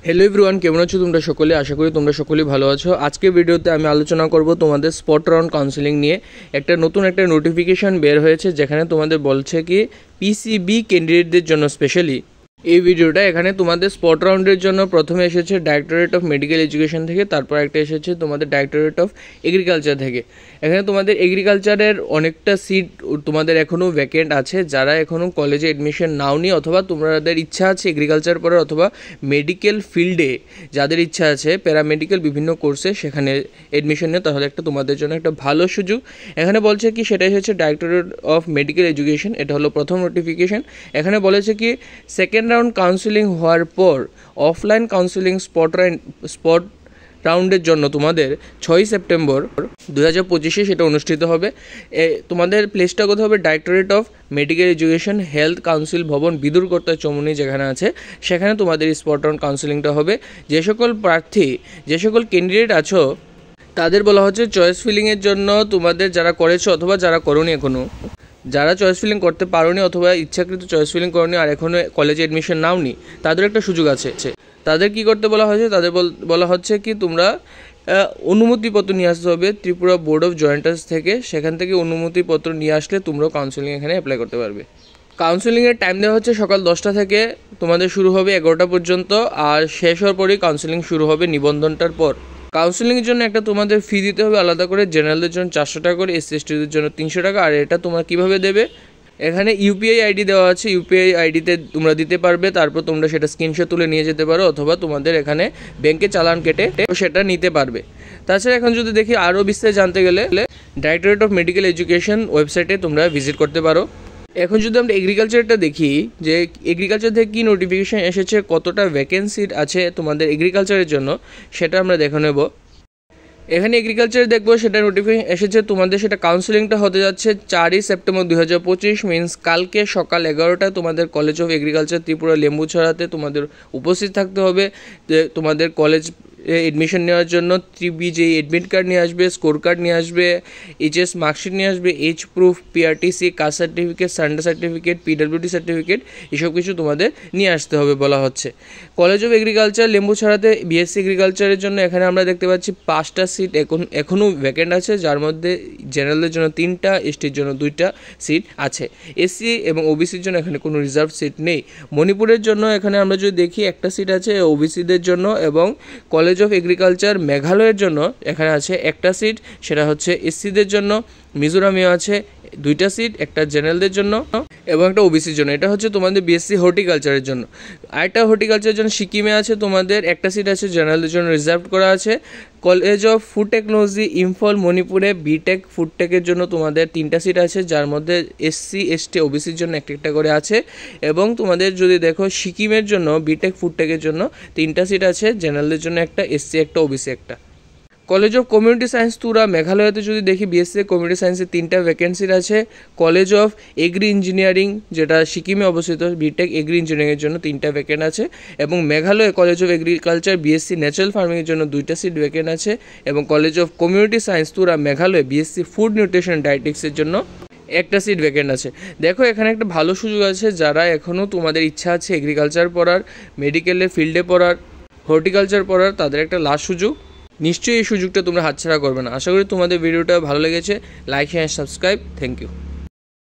Hello everyone, কেমন আছো তোমরা সকলে? আশা করি তোমরা সকলেই ভালো আছো। আজকের ভিডিওতে আমি আলোচনা করব তোমাদের স্পট রাউন্ড কাউন্সেলিং নিয়ে। নতুন একটা নোটিফিকেশন বের হয়েছে যেখানে তোমাদের বলছে কি পিসিবি ক্যান্ডিডেটদের জন্য স্পেশালি এই ভিডিওটা। এখানে তোমাদের স্পট রাউন্ডের জন্য প্রথমে এসেছে ডাইরেক্টরেট অফ মেডিকেল এডুকেশন থেকে, তারপর একটা এসেছে তোমাদের ডাইরেক্টরেট অফ এগ্রিকালচার থেকে। এখানে তোমাদের এগ্রিকালচারের অনেকটা সিট তোমাদের এখনও ভ্যাকেন্ট আছে। যারা এখনও কলেজে অ্যাডমিশন নাওনি অথবা তোমাদের ইচ্ছা আছে এগ্রিকালচার পড়ার অথবা মেডিকেল ফিল্ডে যাদের ইচ্ছা আছে প্যারামেডিক্যাল বিভিন্ন কোর্সে সেখানে অ্যাডমিশন নেয়, তাহলে একটা তোমাদের জন্য একটা ভালো সুযোগ। এখানে বলছে কি সেটা এসেছে ডাইরেক্টরেট অফ মেডিকেল এডুকেশন, এটা হলো প্রথম নোটিফিকেশন। এখানে বলেছে কি সেকেন্ড রাউন্ড কাউন্সেলিং হওয়ার পর অফলাইন কাউন্সেলিং স্পট রাউন্ডের জন্য তোমাদের 6 সেপ্টেম্বর 2025 সেটা অনুষ্ঠিত হবে। তোমাদের প্লেসটা কোথাও হবে? Directorate of medical education health council ভবন বিদুরকর্তা চমুনি যেখানে আছে সেখানে তোমাদের স্পট রাউন্ড কাউন্সেলিংটা হবে। যে সকল ক্যান্ডিডেট আছো তাদের বলা হচ্ছে চয়েস ফিলিংয়ের জন্য তোমাদের যারা করেছো অথবা যারা করোনি, এখনও যারা চয়েস ফিলিং করতে পারোনি অথবা ইচ্ছাকৃত চয়েস ফিলিং করোনি আর এখনও কলেজে অ্যাডমিশন নাওনি, তাদের একটা সুযোগ আছে। তাদের কি করতে বলা হয়েছে? তাদের বলা হচ্ছে কি তোমরা অনুমতিপত্র নিয়ে আসতে হবে ত্রিপুরা বোর্ড অফ জয়েন্টার্স থেকে। সেখান থেকে অনুমতিপত্র নিয়ে আসলে তোমরাও কাউন্সেলিং এখানে অ্যাপ্লাই করতে পারবে। কাউন্সেলিংয়ের টাইম দেওয়া হচ্ছে সকাল 10টা থেকে তোমাদের শুরু হবে 11টা পর্যন্ত, আর শেষ হওয়ার পরেই কাউন্সেলিং শুরু হবে নিবন্ধনটার পর। কাউন্সেলিংয়ের জন্য একটা তোমাদের ফি দিতে হবে আলাদা করে, জেনারেলদের জন্য 400 টাকা করে, এসসি এসটিদের জন্য 300 টাকা। আর এটা তোমরা কীভাবে দেবে? এখানে ইউপিআই আইডি দেওয়া আছে, ইউপিআই আইডিতে তোমরা দিতে পারবে, তারপর তোমরা সেটা স্ক্রিনশট তুলে নিয়ে যেতে পারো অথবা তোমাদের এখানে ব্যাংকে চালান কেটে সেটা নিতে পারবে। তাছাড়া এখন যদি দেখি আরও বিস্তারিত জানতে গেলে ডাইরেক্টরেট অফ মেডিকেল এডুকেশন ওয়েবসাইটে তোমরা ভিজিট করতে পারো। এখন যদি আমরা এগ্রিকালচারটা দেখি যে এগ্রিকালচার থেকে কী নোটিফিকেশান এসেছে, কতটা ভ্যাকেন্সি আছে তোমাদের এগ্রিকালচারের জন্য সেটা আমরা দেখে নেব। এখানে এগ্রিকালচার দেখবো সেটা নোটিফিকেশন এসেছে তোমাদের, সেটা কাউন্সেলিংটা হতে যাচ্ছে 4 সেপ্টেম্বর 2025, মিনস কালকে সকাল 11টায় তোমাদের কলেজ অফ এগ্রিকালচার ত্রিপুরা লেম্বুছড়াতে তোমাদের উপস্থিত থাকতে হবে। তোমাদের কলেজ এডমিশন নেওয়ার জন্য যে এডমিট কার্ড নিয়ে আসবে, স্কোর কার্ড নিয়ে আসবে, এইচএস মার্কশিট নিয়ে আসবে, age proof, PRTC, caste certificate, সান্ডে সার্টিফিকেট, পিডব্লিউডি সার্টিফিকেট, এসব কিছু তোমাদের নিয়ে আসতে হবে বলা হচ্ছে। কলেজ অফ এগ্রিকালচার লেম্বুছড়াতে বিএসসি এগ্রিকালচারের জন্য এখানে আমরা দেখতে পাচ্ছি 5টা সিট এখনও ভ্যাকেন্ট আছে, যার মধ্যে জেনারেলের জন্য 3টা, এসটির জন্য 2টা সিট আছে। এসসি এবং ওবিসির জন্য এখানে কোনো রিজার্ভ সিট নেই। মণিপুরের জন্য এখানে আমরা যদি দেখি একটা সিট আছে ওবিসিদের জন্য, এবং কলেজ অফ এগ্রিকালচার মেঘালয়ের জন্য এখানে আছে একটা সিট, সেটা হচ্ছে এসসিদের জন্য। মিজোরামেও আছে 2টা সিট, একটা জেনারেলদের জন্য এবং একটা ওবিসির জন্য। এটা হচ্ছে তোমাদের বিএসসি হর্টিকালচারের জন্য। আরেকটা হর্টিকালচারের জন্য সিকিমে আছে তোমাদের একটা সিট আছে, জেনারেলদের জন্য রিজার্ভ করা আছে। College of food technology Imphal মণিপুরে বিটেক ফুডটেকের জন্য তোমাদের 3টা সিট আছে, যার মধ্যে এসসি এসটি ওবিসির জন্য একটা করে আছে। এবং তোমাদের যদি দেখো সিকিমের জন্য বিটেক ফুডটেকের জন্য 3টা সিট আছে, জেনারেলদের জন্য একটা, এসসি একটা, ওবিসি একটা। কলেজ অফ কমিউনিটি সায়েন্স তুরা মেঘালয়তে যদি দেখি বিএসসি কমিউনিটি সায়েন্সে 3টা ভ্যাকেন্সি আছে। কলেজ অফ এগ্রি ইঞ্জিনিয়ারিং যেটা সিকিমে অবস্থিত, বিটেক এগ্রি ইঞ্জিনিয়ারিংয়ের জন্য 3টা ভ্যাকেন্ট আছে। এবং Meghalaya college of agriculture BSc natural ফার্মিংয়ের জন্য 2টা সিট ভ্যাকেন্ট আছে। এবং college of community science Tura Meghalaya BSc food nutrition ডায়েটিক্সের জন্য একটা সিট ভ্যাকেন্ট আছে। দেখো এখানে একটা ভালো সুযোগ আছে, যারা এখনও তোমাদের ইচ্ছা আছে এগ্রিকালচার পড়ার, মেডিকেলের ফিল্ডে পড়ার, হর্টিকালচার পড়ার, তাদের একটা লাস্ট সুযোগ। নিশ্চয়ই এই সুযোগটা তোমরা হাতছাড়া করবে না। আশা করি তোমাদের ভিডিওটা ভালো লেগেছে। Like share subscribe. Thank you.